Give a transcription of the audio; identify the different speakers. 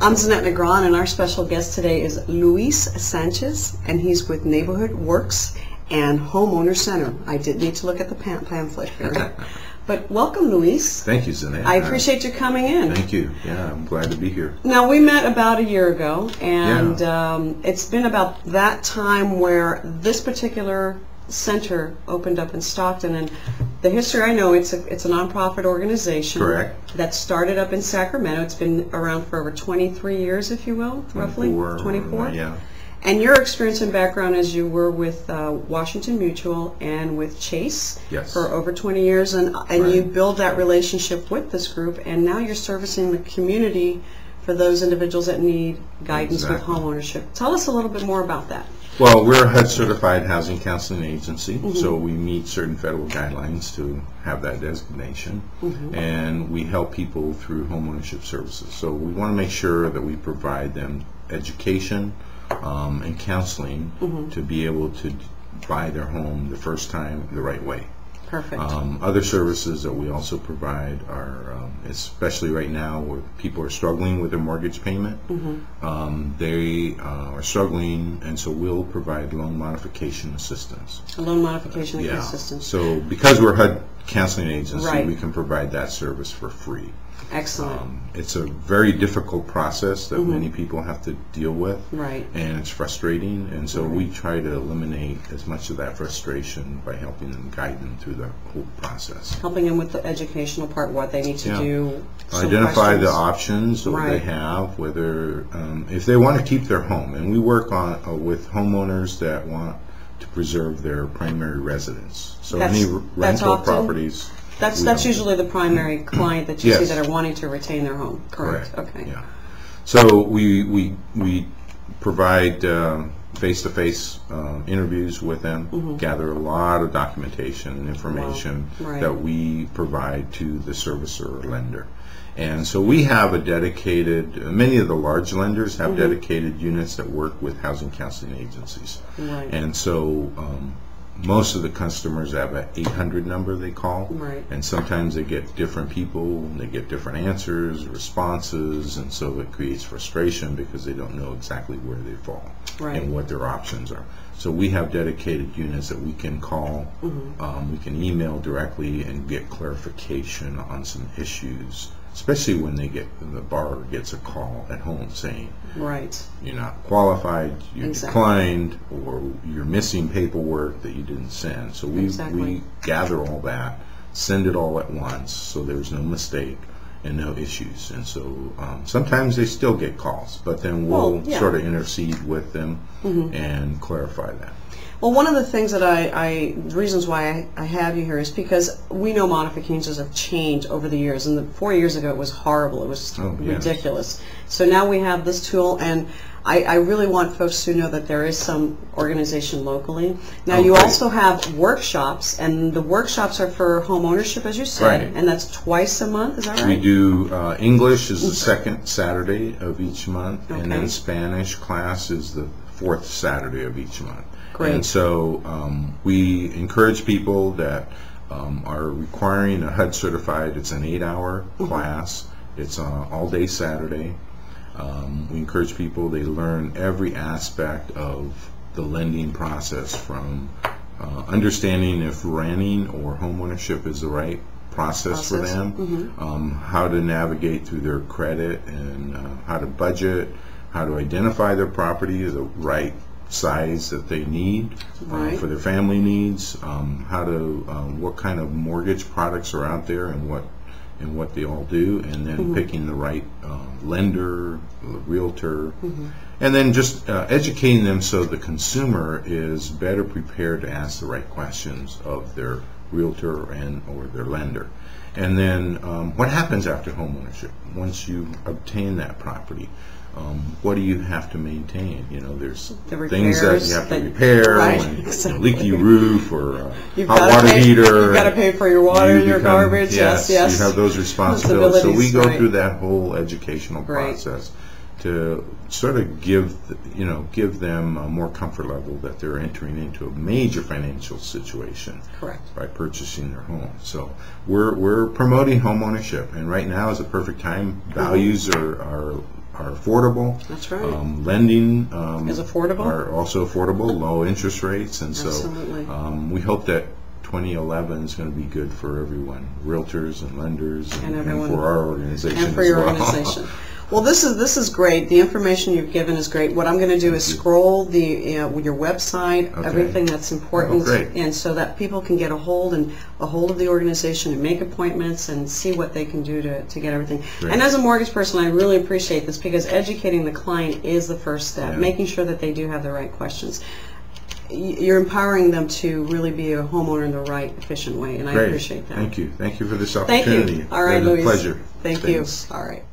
Speaker 1: I'm Zanette Negron, and our special guest today is Luis Sanchez, and he's with Neighborhood Works and Homeowner Center. I did need to look at the pamphlet here. But welcome, Luis.
Speaker 2: Thank you, Zanette.
Speaker 1: I appreciate you coming in.
Speaker 2: Thank you. Yeah, I'm glad to be here.
Speaker 1: Now, we met about a year ago, and it's been about that time where this particular center opened up in Stockton, and the history I know, it's a nonprofit organization.
Speaker 2: Correct.
Speaker 1: That started up in Sacramento. It's been around for over 23 years, if you will, roughly 24.
Speaker 2: Yeah.
Speaker 1: And your experience and background is you were with Washington Mutual and with Chase for over 20 years, and you build that relationship with this group, and now you're servicing the community for those individuals that need guidance with homeownership. Tell us a little bit more about that.
Speaker 2: Well, we're a HUD-certified housing counseling agency, so we meet certain federal guidelines to have that designation, and we help people through homeownership services. So we want to make sure that we provide them education and counseling to be able to buy their home the first time the right way.
Speaker 1: Perfect.
Speaker 2: Other services that we also provide are, especially right now where people are struggling with their mortgage payment, they are struggling, and so we'll provide loan modification assistance.
Speaker 1: A loan modification assistance.
Speaker 2: So because we're a HUD counseling agency, we can provide that service for free.
Speaker 1: Excellent.
Speaker 2: It's a very difficult process that many people have to deal with, and it's frustrating, and so we try to eliminate as much of that frustration by helping them, guide them through the whole process. Helping them with the educational part, what they need to do. Identify the options that they have, whether if they want to keep their home, and we work on with homeowners that want to preserve their primary residence. So any rental properties. That's usually the primary client that you see that are wanting to retain their home. Correct. Okay. Yeah. So we provide face-to-face interviews with them, gather a lot of documentation and information that we provide to the servicer or lender. And so we have a dedicated, many of the large lenders have dedicated units that work with housing counseling agencies. And so most of the customers have an 800 number they call, and sometimes they get different people, and they get different answers, responses, and so it creates frustration because they don't know exactly where they fall and what their options are. So we have dedicated units that we can call, we can email directly and get clarification on some issues, especially when the borrower gets a call at home saying, you're not qualified, you declined, or you're missing paperwork that you didn't send. So we gather all that, send it all at once, so there's no mistake and no issues. And so sometimes they still get calls, but then we'll sort of intercede with them and clarify that.
Speaker 1: Well, one of the things that the reasons why I have you here is because we know modifications have changed over the years, and 4 years ago it was horrible. It was ridiculous. So now we have this tool, and I really want folks to know that there is some organization locally. Now you also have workshops, and the workshops are for home ownership, as you said, and that's twice a month, is that right?
Speaker 2: We do English is the second Saturday of each month, and then Spanish class is the fourth Saturday of each month. And so we encourage people that are requiring a HUD certified, it's an 8-hour class, it's all day Saturday. We encourage people, they learn every aspect of the lending process, from understanding if renting or homeownership is the right process for them, how to navigate through their credit, and how to budget, how to identify their property as the right size that they need for their family needs, what kind of mortgage products are out there and what they all do, and then picking the right lender, realtor, and then just educating them so the consumer is better prepared to ask the right questions of their realtor or their lender. And then what happens after homeownership? Once you obtain that property, what do you have to maintain? You know, there's things that you have to repair, like leaky roof or hot water heater.
Speaker 1: You've got to pay for your water, your garbage.
Speaker 2: Yes, you have those responsibilities. So we go through that whole educational process to sort of give them a more comfort level that they're entering into a major financial situation by purchasing their home. So we're promoting home ownership, and right now is a perfect time. Values are are affordable.
Speaker 1: That's right.
Speaker 2: Lending
Speaker 1: is affordable.
Speaker 2: Are also affordable, low interest rates, and
Speaker 1: Absolutely.
Speaker 2: so we hope that 2011 is going to be good for everyone, realtors and lenders, and for our organization
Speaker 1: and for your organization. Well, this is great. The information you've given is great. What I'm going to do is scroll your website, everything that's important, and so that people can get a hold of the organization and make appointments and see what they can do to get everything. Great. And as a mortgage person, I really appreciate this because educating the client is the first step, making sure that they do have the right questions. You're empowering them to really be a homeowner in the right, efficient way, and I appreciate that.
Speaker 2: Thank you. Thank you for this opportunity.
Speaker 1: Thank you. All right,
Speaker 2: Louise. Pleasure.
Speaker 1: Thanks. You. All right.